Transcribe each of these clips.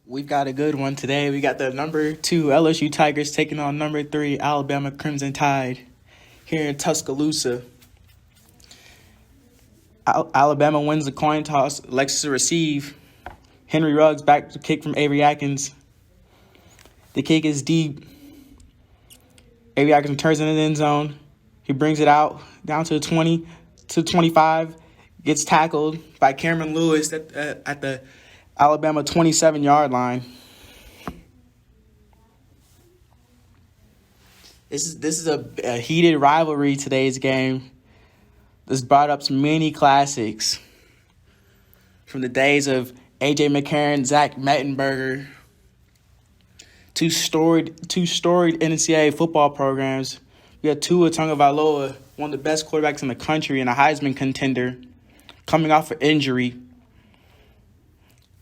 We've got a good one today. We got the number 2 LSU Tigers taking on number 3 Alabama Crimson Tide here in Tuscaloosa. Alabama wins the coin toss, elects to receive. Henry Ruggs back to kick from Avery Atkins. The kick is deep. Avery Atkins turns into the end zone. He brings it out down to the 20 to 25. Gets tackled by Cameron Lewis at the Alabama 27-yard line. This is a heated rivalry, today's game. This brought up many classics from the days of A.J. McCarron, Zach Mettenberger, two storied NCAA football programs. We had Tua Tagovailoa, one of the best quarterbacks in the country and a Heisman contender, coming off an injury.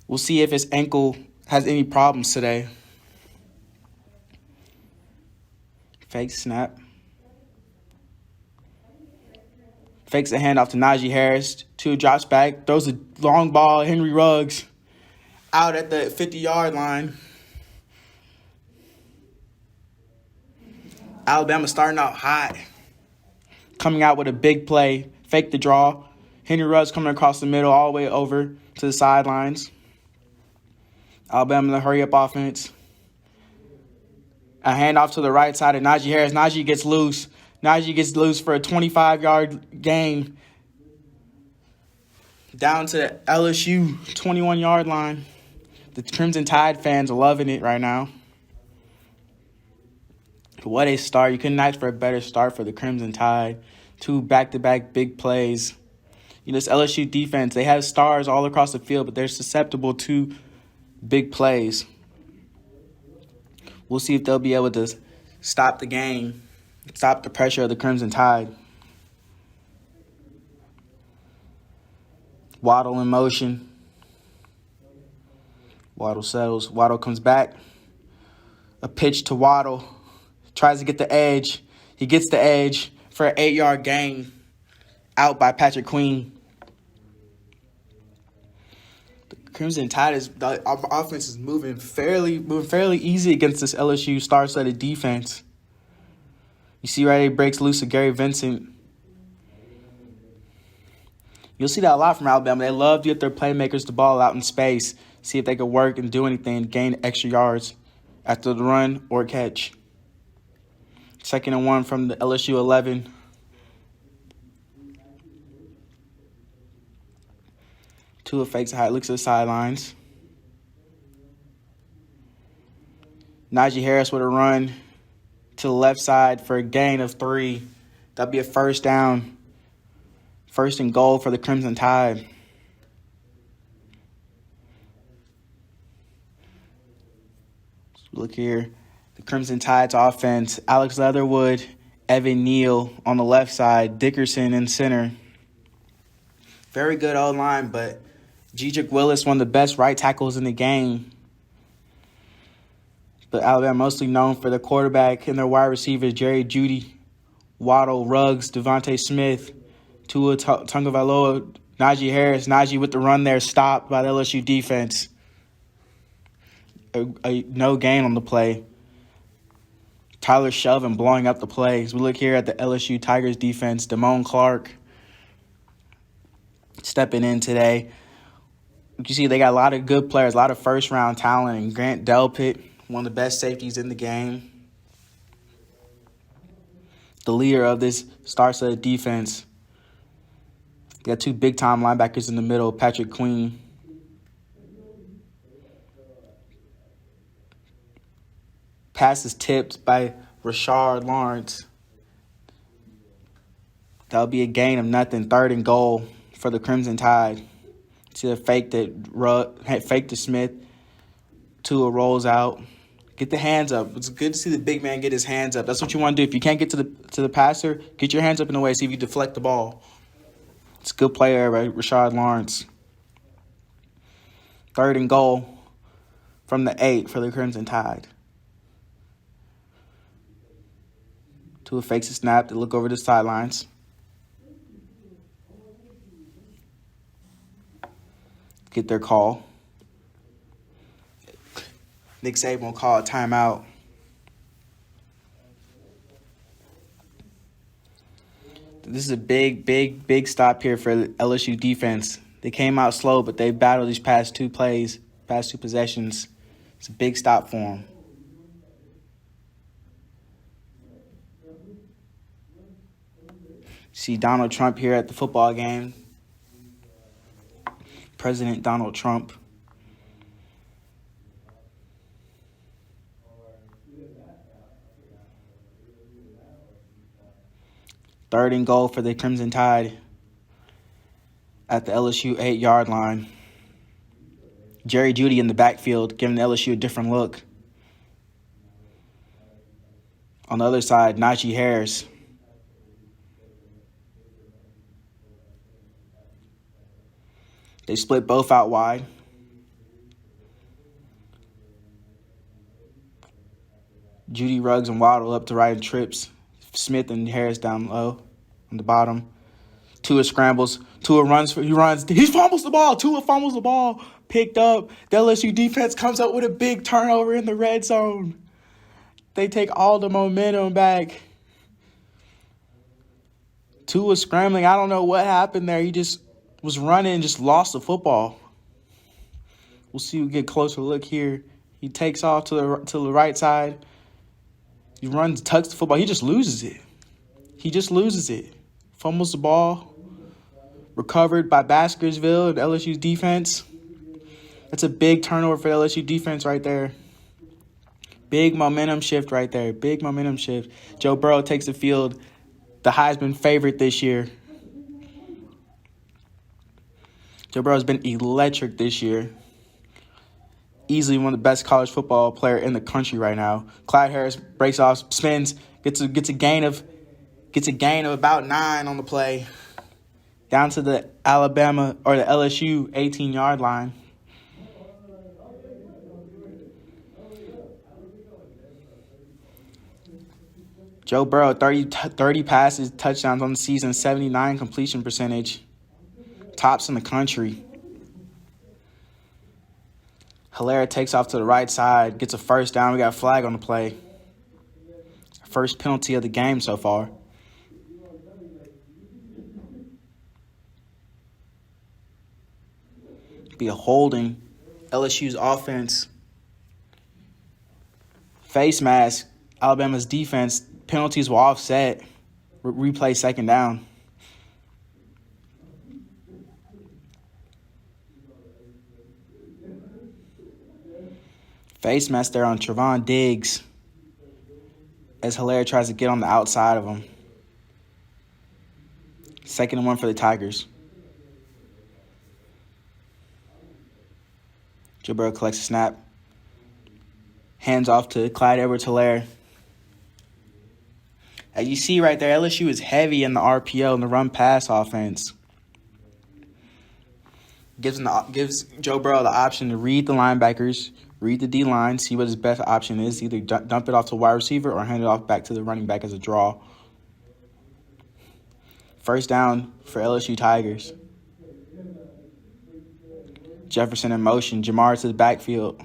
We'll see if his ankle has any problems today. Fake snap. Fakes a handoff to Najee Harris. Tua drops back, throws a long ball. Henry Ruggs out at the 50-yard line. Alabama starting out hot. Coming out with a big play. Fake the draw. Henry Ruggs coming across the middle all the way over to the sidelines. Alabama in the hurry-up offense. A handoff to the right side of Najee Harris. Najee gets loose. Najee gets loose for a 25-yard gain. Down to the LSU 21-yard line. The Crimson Tide fans are loving it right now. What a start. You couldn't ask for a better start for the Crimson Tide. 2 back-to-back big plays. This LSU defense, they have stars all across the field, but they're susceptible to big plays. We'll see if they'll be able to stop the game, stop the pressure of the Crimson Tide. Waddle in motion. Waddle settles. Waddle comes back. A pitch to Waddle. Tries to get the edge. He gets the edge for an 8-yard gain. Out by Patrick Queen. Crimson Tide the offense is moving fairly easy against this LSU star-studded defense. You see right, he breaks loose of Gary Vincent. You'll see that a lot from Alabama. They love to get their playmakers the ball out in space, see if they can work and do anything, gain extra yards after the run or catch. 2nd and 1 from the LSU 11. Tua fakes a high, looks at the sidelines. Najee Harris with a run to the left side for a gain of 3. That'll be a first down. 1st and goal for the Crimson Tide. Look here. The Crimson Tide's offense. Alex Leatherwood, Evan Neal on the left side. Dickerson in center. Very good O-line, but Jedrick Willis, one of the best right tackles in the game. But Alabama mostly known for their quarterback and their wide receivers, Jerry Jeudy, Waddle, Ruggs, Devontae Smith, Tua Tagovailoa, Najee Harris. Najee with the run there, stopped by the LSU defense. No gain on the play. Tyler Shelvin blowing up the plays. We look here at the LSU Tigers defense. Damone Clark stepping in today. You see they got a lot of good players, a lot of first-round talent. And Grant Delpit, one of the best safeties in the game. The leader of this star-studded defense. They got 2 big-time linebackers in the middle, Patrick Queen. Pass is tipped by Rashard Lawrence. That'll be a gain of nothing. 3rd and goal for the Crimson Tide. See the fake to Smith. Tua rolls out. Get the hands up. It's good to see the big man get his hands up. That's what you want to do. If you can't get to the passer, get your hands up in the way. See if you deflect the ball. It's a good play there by Rashard Lawrence. 3rd and goal from the 8 for the Crimson Tide. Tua fakes a snap to look over the sidelines. Get their call. Nick Saban will call a timeout. This is a big stop here for LSU defense. They came out slow, but they battled these past two possessions. It's a big stop for them. See Donald Trump here at the football game. President Donald Trump. Third and goal for the Crimson Tide at the LSU 8-yard line. Jerry Jeudy in the backfield, giving LSU a different look. On the other side, Najee Harris. They split both out wide. Jeudy, Ruggs, and Waddle up to right and trips. Smith and Harris down low on the bottom. Tua scrambles. Tua runs. He fumbles the ball. Tua fumbles the ball. Picked up. The LSU defense comes up with a big turnover in the red zone. They take all the momentum back. Tua scrambling. I don't know what happened there. He just was running and just lost the football. We'll see. We get a closer look here. He takes off to the right side. He runs, tucks the football. He just loses it. Fumbles the ball. Recovered by Baskersville and LSU's defense. That's a big turnover for LSU defense right there. Big momentum shift right there. Big momentum shift. Joe Burrow takes the field. The Heisman favorite this year. Joe Burrow's been electric this year. Easily one of the best college football player in the country right now. Clyde Harris breaks off, spins, gets a gain of about 9 on the play, down to the Alabama or the LSU 18-yard line. Joe Burrow 30 passes, touchdowns on the season, 79 completion percentage, tops in the country. Hilaire takes off to the right side, gets a first down. We got a flag on the play. First penalty of the game so far. Be a holding. LSU's offense. Face mask. Alabama's defense. Penalties will offset. Replay second down. Face mask there on Trevon Diggs as Hilaire tries to get on the outside of him. 2nd and 1 for the Tigers. Joe Burrow collects a snap. Hands off to Clyde Edwards-Hilaire. As you see right there, LSU is heavy in the RPO and the run-pass offense. Gives Joe Burrow the option to read the linebackers, read the D-line, see what his best option is. Either dump it off to a wide receiver or hand it off back to the running back as a draw. First down for LSU Tigers. Jefferson in motion. Jamar to the backfield.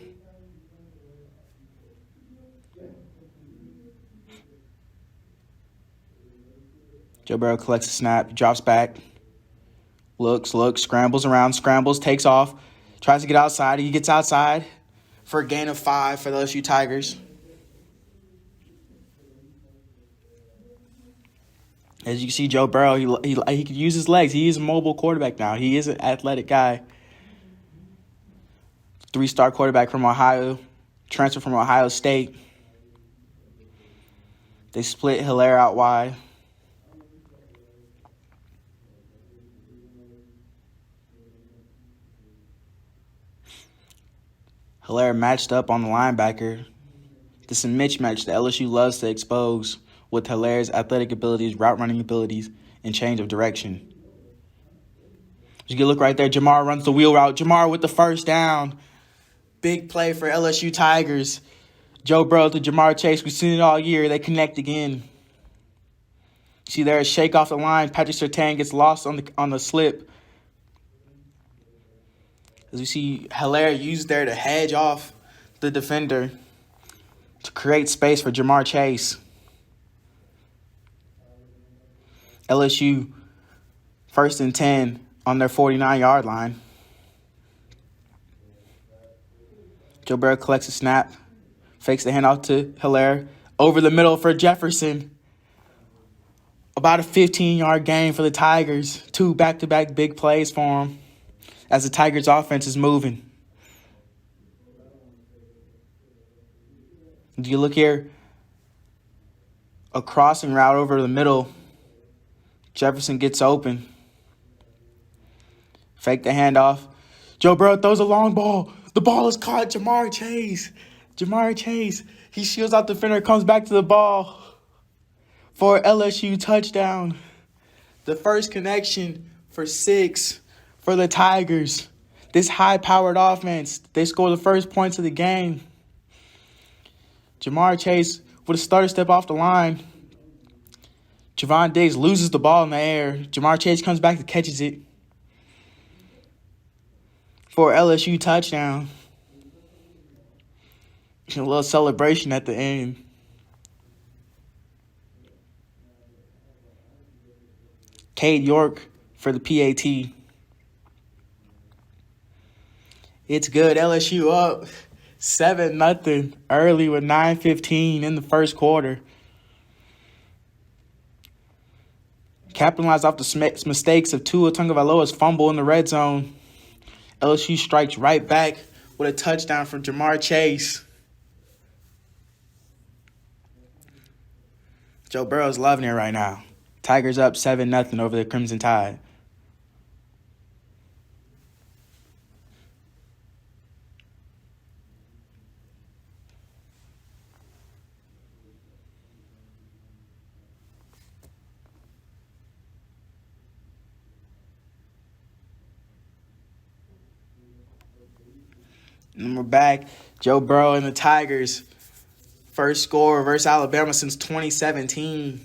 Joe Burrow collects a snap, drops back, looks, scrambles around, takes off, tries to get outside. He gets outside for a gain of 5 for the LSU Tigers. As you can see, Joe Burrow, he can use his legs. He is a mobile quarterback now. He is an athletic guy. 3-star quarterback from Ohio, transfer from Ohio State. They split Hilaire out wide. Hilaire matched up on the linebacker. This is a mismatch that LSU loves to expose with Hilaire's athletic abilities, route running abilities, and change of direction. You can look right there. Jamar runs the wheel route. Jamar with the first down. Big play for LSU Tigers. Joe Burrow to Jamar Chase. We've seen it all year. They connect again. See there, a shake off the line. Patrick Surtain gets lost on the slip. As we see Hilaire used there to hedge off the defender to create space for Ja'Marr Chase. LSU 1st and 10 on their 49-yard line. Joe Burrow collects a snap, fakes the handoff to Hilaire, over the middle for Jefferson. About a 15-yard gain for the Tigers. 2 back-to-back big plays for them as the Tigers' offense is moving. Do you look here? A crossing route over the middle. Jefferson gets open. Fake the handoff. Joe Burrow throws a long ball. The ball is caught. Ja'Marr Chase. He shields out the defender, comes back to the ball for LSU touchdown. The first connection for 6 for the Tigers. This high-powered offense, they score the first points of the game. Ja'Marr Chase with a stutter step off the line. Javon Diggs loses the ball in the air. Ja'Marr Chase comes back and catches it for LSU touchdown. A little celebration at the end. Cade York for the PAT. It's good. LSU up 7-0 early with 9:15 in the first quarter. Capitalize off the mistakes of Tua Tagovailoa's fumble in the red zone. LSU strikes right back with a touchdown from Ja'Marr Chase. Joe Burrow's loving it right now. Tigers up 7-0 over the Crimson Tide. And we're back. Joe Burrow and the Tigers. First score versus Alabama since 2017.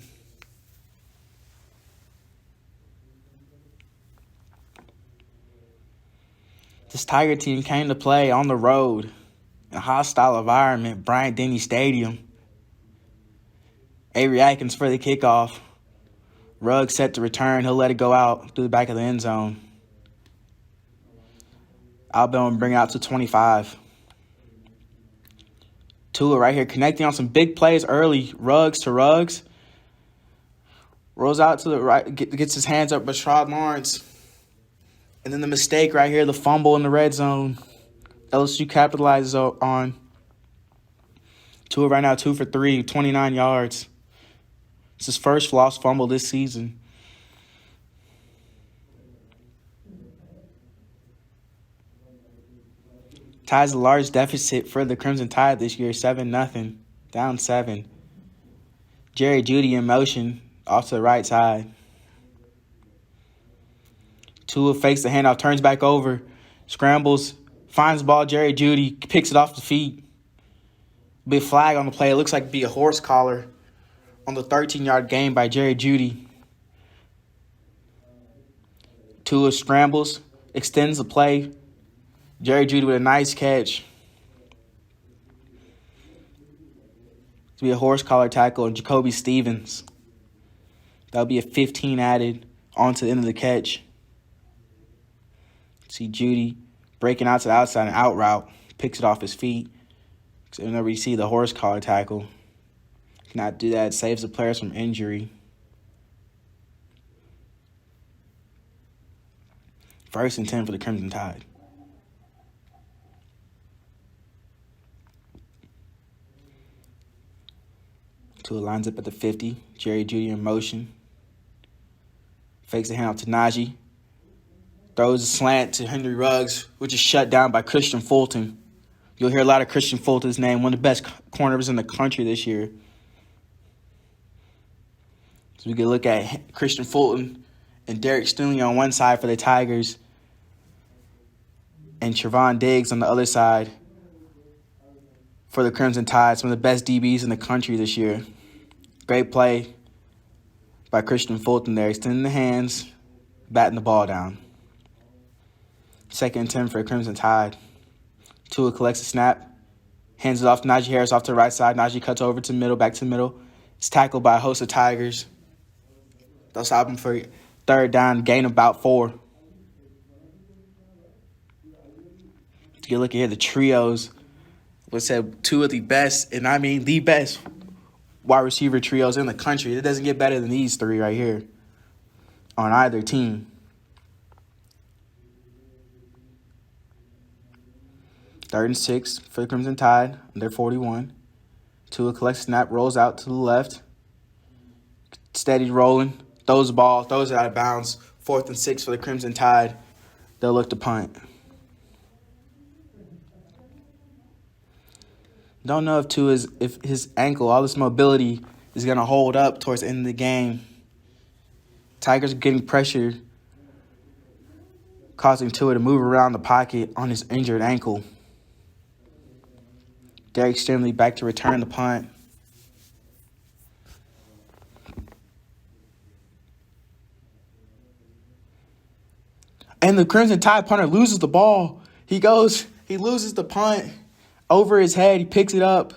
This Tiger team came to play on the road in a hostile environment, Bryant-Denny Stadium. Avery Atkins for the kickoff. Ruggs set to return. He'll let it go out through the back of the end zone. Alabama bring it out to 25. Tua right here connecting on some big plays early. Ruggs to Ruggs. Rolls out to the right, gets his hands up, Rashard Lawrence. And then the mistake right here, the fumble in the red zone. LSU capitalizes on. Tua right now 2 for 3, 29 yards. It's his first lost fumble this season. Ties a large deficit for the Crimson Tide this year, 7-0, down 7. Jerry Jeudy in motion off to the right side. Tua fakes the handoff, turns back over, scrambles, finds the ball. Jerry Jeudy picks it off the feet. Big flag on the play. It looks like it'd be a horse collar on the 13-yard gain by Jerry Jeudy. Tua scrambles, extends the play. Jerry Jeudy with a nice catch. To be a horse collar tackle, and Jacoby Stevens. That'll be a 15 added onto the end of the catch. See Jeudy breaking out to the outside and out route. Picks it off his feet. So whenever you see the horse collar tackle, cannot do that. Saves the players from injury. First and 10 for the Crimson Tide. Tua lines up at the 50. Jerry Jeudy in motion. Fakes the handoff to Najee. Throws a slant to Henry Ruggs, which is shut down by Christian Fulton. You'll hear a lot of Christian Fulton's name, one of the best corners in the country this year. So we can look at Christian Fulton and Derek Stingley on one side for the Tigers, and Trevon Diggs on the other side for the Crimson Tide, some of the best DBs in the country this year. Great play by Christian Fulton there, extending the hands, batting the ball down. Second and 10 for the Crimson Tide. Tua collects a snap, Hands it off to Najee Harris off to the right side. Najee cuts over to the middle, back to the middle. It's tackled by a host of Tigers. They'll stop him for third down, gain about 4. You look at here, the trios. Let's say 2 of the best, and I mean the best wide receiver trios in the country. It doesn't get better than these 3 right here on either team. Third and 6 for the Crimson Tide on their 41. Tua collects snap, rolls out to the left. Steady rolling, throws the ball, throws it out of bounds. 4th and 6 for the Crimson Tide. They'll look to punt. Don't know if his ankle, all this mobility, is going to hold up towards the end of the game. Tigers are getting pressure, causing Tua to move around the pocket on his injured ankle. Derek Stingley back to return the punt. And the Crimson Tide punter loses the ball. He loses the punt over his head. He picks it up.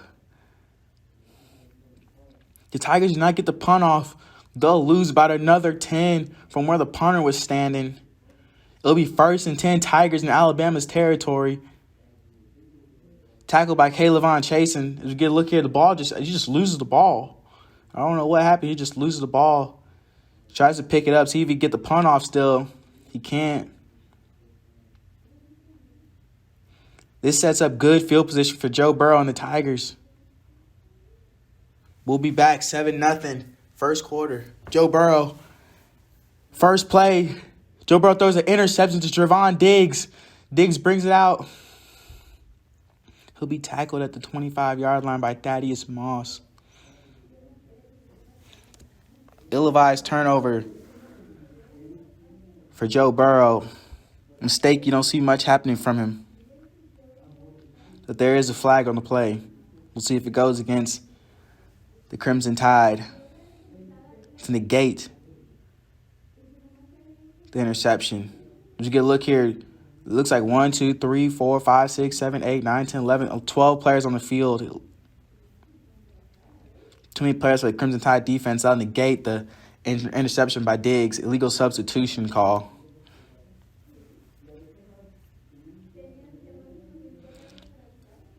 The Tigers do not get the punt off. They'll lose about another 10 from where the punter was standing. It'll be 1st and 10 Tigers in Alabama's territory. Tackled by K'Lavon Chasen. As you get a look here, the ball he just loses the ball. I don't know what happened. He just loses the ball. Tries to pick it up, see if he can get the punt off still. He can't. This sets up good field position for Joe Burrow and the Tigers. We'll be back 7-0, first quarter. Joe Burrow, first play. Joe Burrow throws an interception to Trevon Diggs. Diggs brings it out. He'll be tackled at the 25-yard line by Thaddeus Moss. Ill-advised turnover for Joe Burrow. Mistake, you don't see much happening from him. But there is a flag on the play. We'll see if it goes against the Crimson Tide to negate the interception. As you get a look here, it looks like 1, 2, 3, 4, 5, 6, 7, 8, 9, 10, 11, 12 players on the field. Too many players for the Crimson Tide defense. That'll negate the interception by Diggs. Illegal substitution call.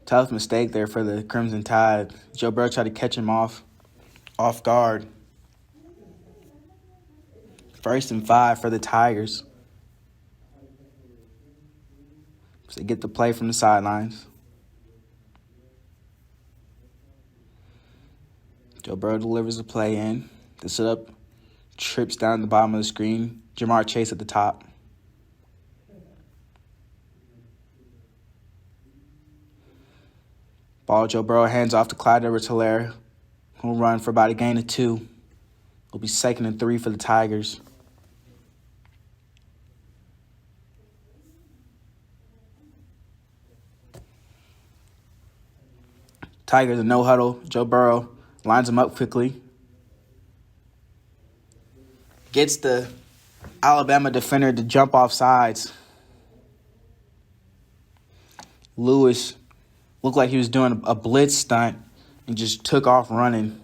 Tough mistake there for the Crimson Tide. Joe Burrow tried to catch him off guard. 1st and 5 for the Tigers. So they get the play from the sidelines. Joe Burrow delivers the play in. The setup trips down the bottom of the screen. Ja'Marr Chase at the top. Ball, Joe Burrow hands off to Clyde Edwards-Helaire, who'll run for about a gain of 2. It'll be 2nd and 3 for the Tigers. Tigers a no huddle. Joe Burrow lines him up quickly. Gets the Alabama defender to jump off sides. Lewis looked like he was doing a blitz stunt and just took off running.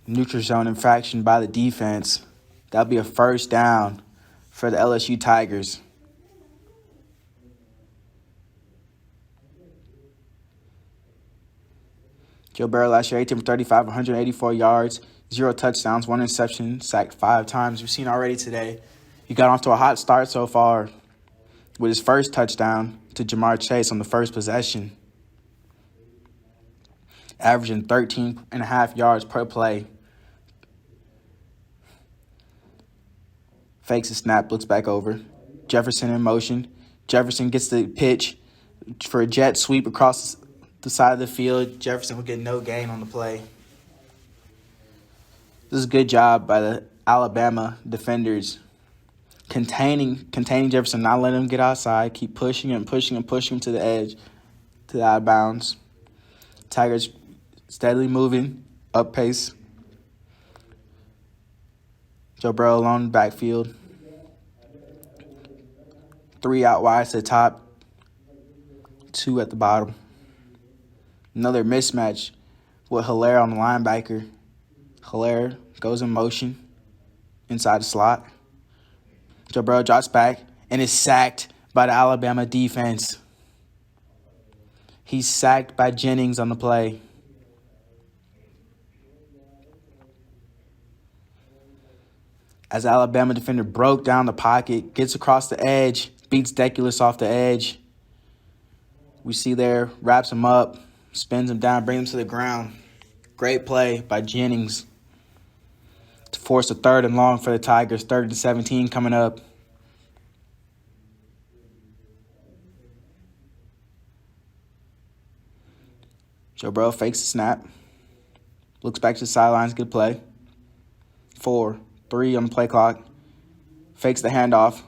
Neutral zone infraction by the defense. That'll be a 1st down for the LSU Tigers. Joe Burrow last year, 18 for 35, 184 yards, 0 touchdowns, 1 interception, sacked 5 times. We've seen already today. He got off to a hot start so far with his first touchdown to Ja'Marr Chase on the first possession. Averaging 13.5 yards per play. Fakes a snap, looks back over. Jefferson in motion. Jefferson gets the pitch for a jet sweep across the side of the field. Jefferson will get no gain on the play. This is a good job by the Alabama defenders containing Jefferson, not letting him get outside, keep pushing him to the edge, to the out of bounds. Tigers steadily moving up pace. Joe Burrow alone in the backfield. 3 out wide to the top. Two at the bottom. Another mismatch with Hilaire on the linebacker. Hilaire goes in motion inside the slot. Joe Burrow drops back and is sacked by the Alabama defense. He's sacked by Jennings on the play. As the Alabama defender broke down the pocket, gets across the edge, beats Deculus off the edge. We see there, wraps him up, spins him down, brings him to the ground. Great play by Jennings to force a 3rd and long for the Tigers. 3rd and 17 coming up. Joe Burrow fakes the snap. Looks back to the sidelines, good play. 4, 3 on the play clock. Fakes the handoff.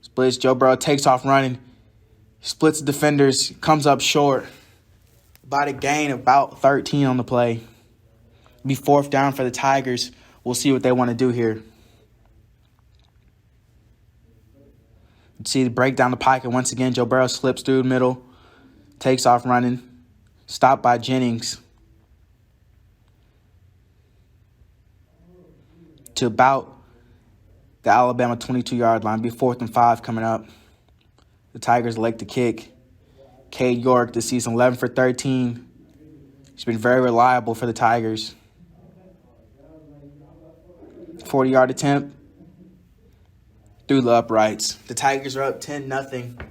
Splits. Joe Burrow takes off running. Splits the defenders. Comes up short. About a gain of about 13 on the play. Be 4th down for the Tigers. We'll see what they want to do here. See the break down the pocket once again. Joe Burrow slips through the middle. Takes off running. Stopped by Jennings. To about the Alabama 22-yard line. Be 4th and 5 coming up. The Tigers elect to kick. Cade York this season, 11 for 13. He's been very reliable for the Tigers. 40-yard attempt. Through the uprights. The Tigers are up 10-0.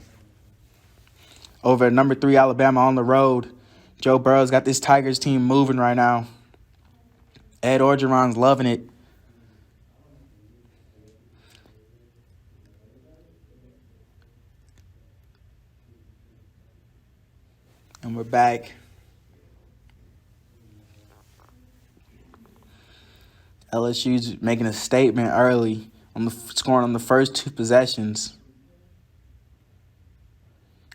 Over number 3 Alabama on the road. Joe Burrow's got this Tigers team moving right now. Ed Orgeron's loving it. And we're back. LSU's making a statement early on scoring on the first 2 possessions.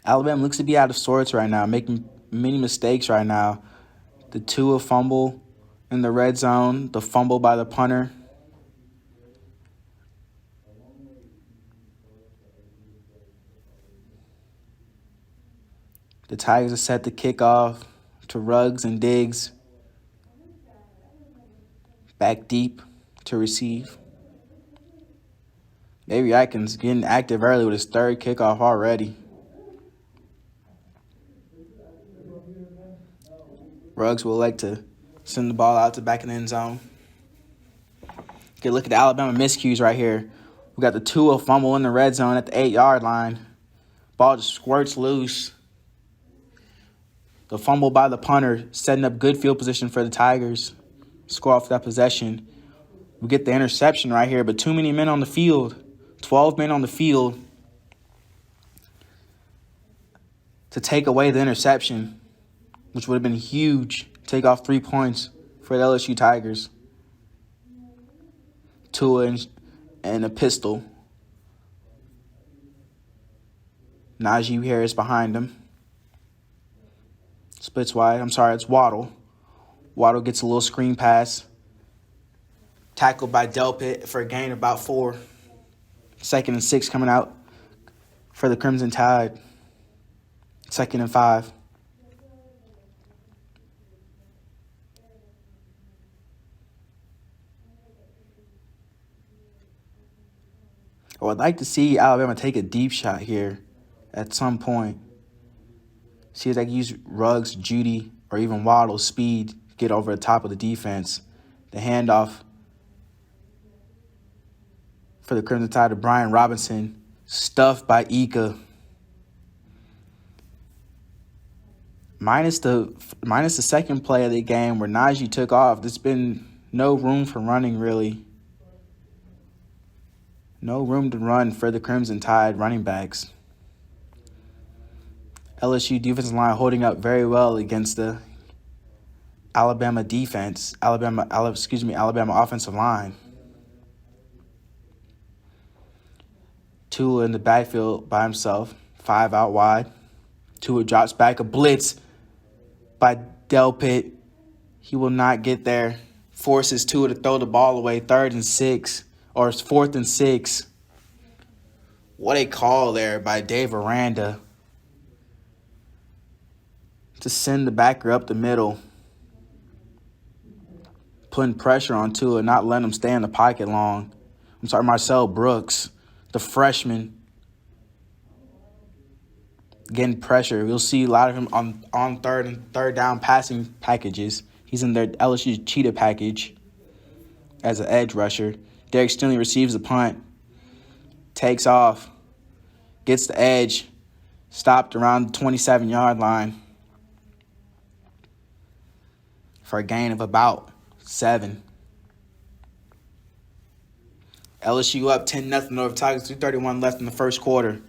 Alabama looks to be out of sorts right now, making many mistakes right now. The Tua fumble in the red zone, the fumble by the punter. The Tigers are set to kick off to Ruggs and Diggs. Back deep to receive. Avery Atkins getting active early with his 3rd kickoff already. Ruggs will elect to send the ball out to back in the end zone. Good look at the Alabama miscues right here. We got the Tua fumble in the red zone at the 8-yard line. Ball just squirts loose. The fumble by the punter, setting up good field position for the Tigers. Score off that possession. We get the interception right here, but too many men on the field. 12 men on the field to take away the interception, which would have been huge. Take off 3 points for the LSU Tigers. Tua and a pistol. Najee Harris behind him. Splits wide. It's Waddle. Waddle gets a little screen pass. Tackled by Delpit for a gain of about 4. 2nd and 6 coming out for the Crimson Tide. 2nd and 5. I would like to see Alabama take a deep shot here at some point. See if they can use Ruggs, Judy, or even Waddle's speed, get over the top of the defense. The handoff for the Crimson Tide to Brian Robinson, stuffed by Ika. Minus the second play of the game where Najee took off, there's been no room for running, really. No room to run for the Crimson Tide running backs. LSU defensive line holding up very well against the Alabama defense. Alabama offensive line. Tua in the backfield by himself, 5 out wide. Tua drops back, a blitz by Delpit. He will not get there. Forces Tua to throw the ball away, 3rd and 6, or 4th and 6. What a call there by Dave Aranda. to send the backer up the middle, putting pressure on Tua, not letting him stay in the pocket long. I'm sorry, Marcel Brooks, the freshman, getting pressure. You'll see a lot of him on third and third down passing packages. He's in their LSU cheetah package as an edge rusher. Derek Stingley receives the punt, takes off, gets the edge, stopped around the 27-yard line for a gain of about 7. LSU up 10-0 over Tigers, 2:31 left in the first quarter.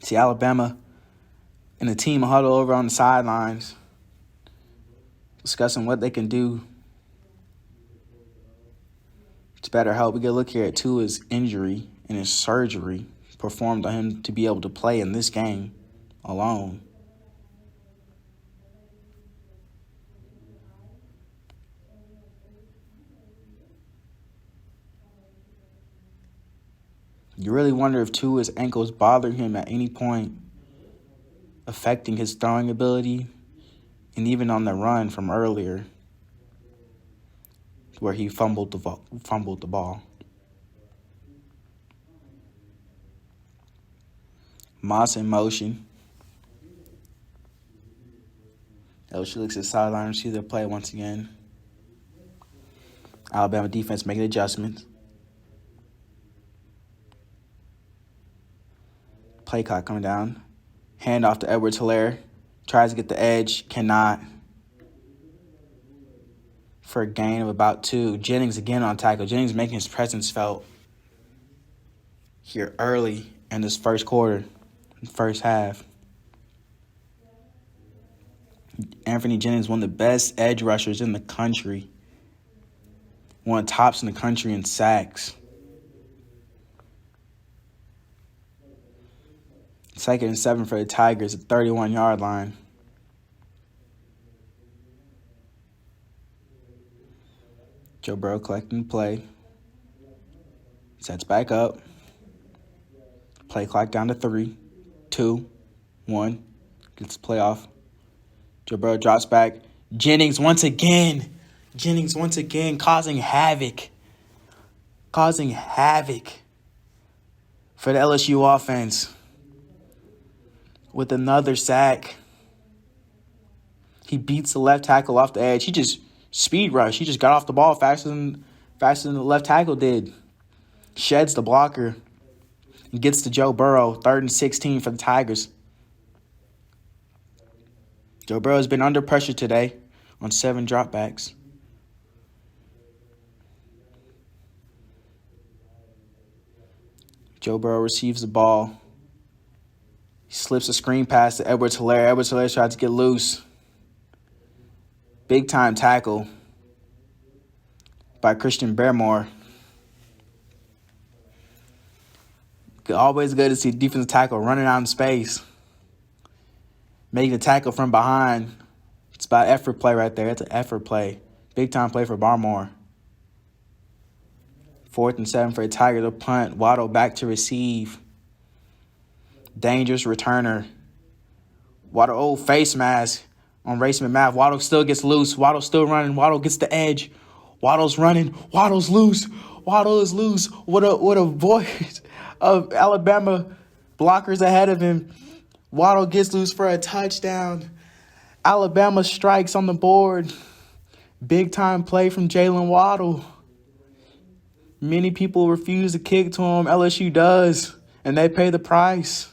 See Alabama and the team huddle over on the sidelines, discussing what they can do to better help. We get a look here at Tua's injury and his surgery performed on him to be able to play in this game alone. You really wonder if Tua's ankle is bothering him at any point, affecting his throwing ability, and even on the run from earlier, where he fumbled the ball. Moss in motion. LSU looks at the sideline, see their play once again. Alabama defense making adjustments. Play clock coming down. Hand off to Edwards-Helaire. Tries to get the edge. Cannot. For a gain of about 2. Jennings again on tackle. Jennings making his presence felt here early in this first quarter, first half. Anthony Jennings, one of the best edge rushers in the country. One of the tops in the country in sacks. 2nd and 7 for the Tigers at the 31-yard line. Joe Burrow collecting the play. Sets back up. Play clock down to 3, 2, 1. Gets the play off. Joe Burrow drops back. Jennings once again causing havoc. Causing havoc for the LSU offense. With another sack. He beats the left tackle off the edge. He just speed rushed. He just got off the ball faster than the left tackle did. Sheds the blocker. And gets to Joe Burrow. 3rd and 16 for the Tigers. Joe Burrow has been under pressure today on 7 dropbacks. Joe Burrow receives the ball. He slips a screen pass to Edwards-Helaire. Edwards-Helaire tries to get loose. Big time tackle by Christian Barmore. Always good to see defensive tackle running out in space. Making a tackle from behind. It's about effort play right there. It's an effort play. Big time play for Barmore. 4th and 7 for the Tigers. A punt. Waddle back to receive. Dangerous returner. Waddle, face mask on Racing McMath. Waddle still gets loose. Waddle still running. Waddle gets the edge. Waddle's running. Waddle's loose. Waddle is loose. What a void of Alabama blockers ahead of him. Waddle gets loose for a touchdown. Alabama strikes on the board. Big time play from Jalen Waddle. Many people refuse to kick to him. LSU does, and they pay the price.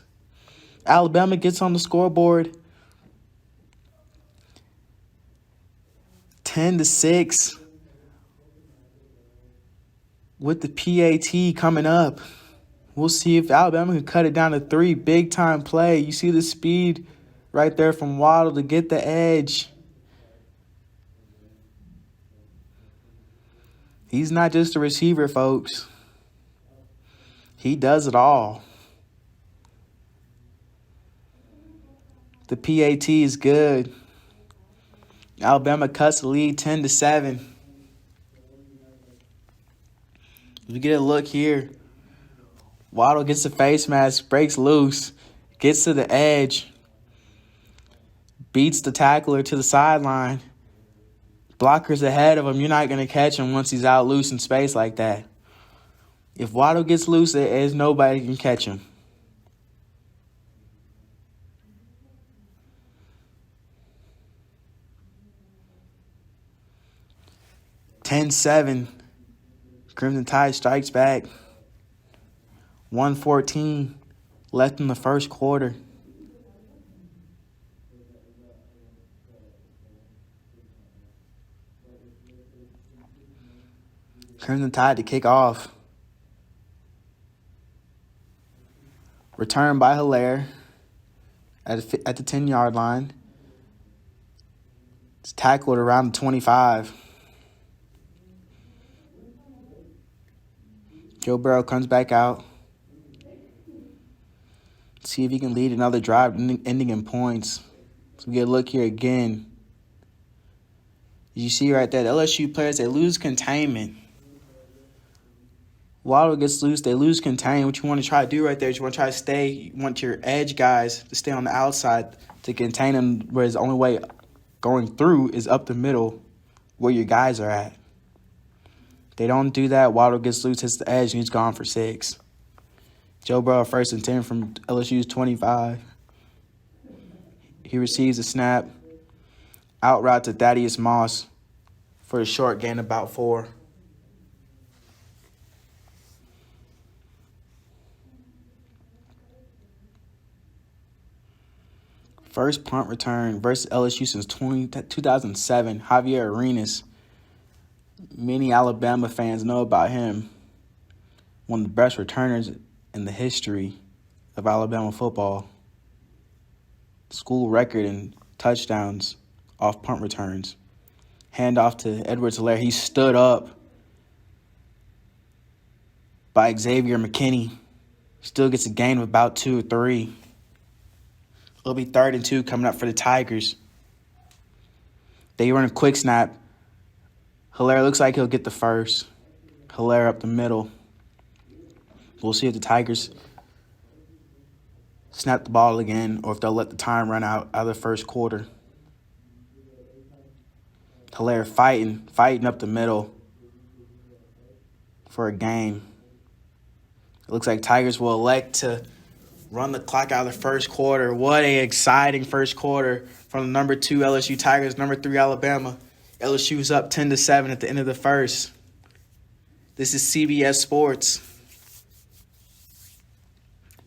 Alabama gets on the scoreboard. 10-6 with the PAT coming up. We'll see if Alabama can cut it down to 3. Big time play. You see the speed right there from Waddle to get the edge. He's not just a receiver, folks. He does it all. The PAT is good. Alabama cuts the lead 10-7. We get a look here. Waddle gets the face mask, breaks loose, gets to the edge, beats the tackler to the sideline. Blocker's ahead of him. You're not going to catch him once he's out loose in space like that. If Waddle gets loose, there's nobody can catch him. (10-7). Crimson Tide strikes back. 1:14 left in the first quarter. Crimson Tide to kick off. Return by Hilaire at the 10-yard line. It's tackled around the 25. Joe Burrow comes back out. See if he can lead another drive ending in points. So we get a look here again. You see right there, the LSU players, they lose containment. Waddle gets loose, they lose containment. What you want to try to do right there is you want to try to you want your edge guys to stay on the outside to contain them, whereas the only way going through is up the middle where your guys are at. They don't do that. Waddle gets loose, hits the edge, and he's gone for 6. Joe Burrow 1st and 10 from LSU's 25. He receives a snap. Out route to Thaddeus Moss for a short gain about 4. First punt return versus LSU since 2007. Javier Arenas. Many Alabama fans know about him. One of the best returners in the history of Alabama football. School record in touchdowns off punt returns. Handoff to Edwards-Helaire. He stood up by Xavier McKinney. Still gets a gain of about 2 or 3. It'll be 3rd and 2 coming up for the Tigers. They run a quick snap. Hilaire looks like he'll get the first. Hilaire up the middle. We'll see if the Tigers snap the ball again or if they'll let the time run out of the first quarter. Hilaire fighting up the middle for a gain. It looks like Tigers will elect to run the clock out of the first quarter. What an exciting first quarter from the number 2 LSU Tigers, number 3 Alabama. LSU's up 10-7 at the end of the first. This is CBS Sports.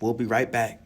We'll be right back.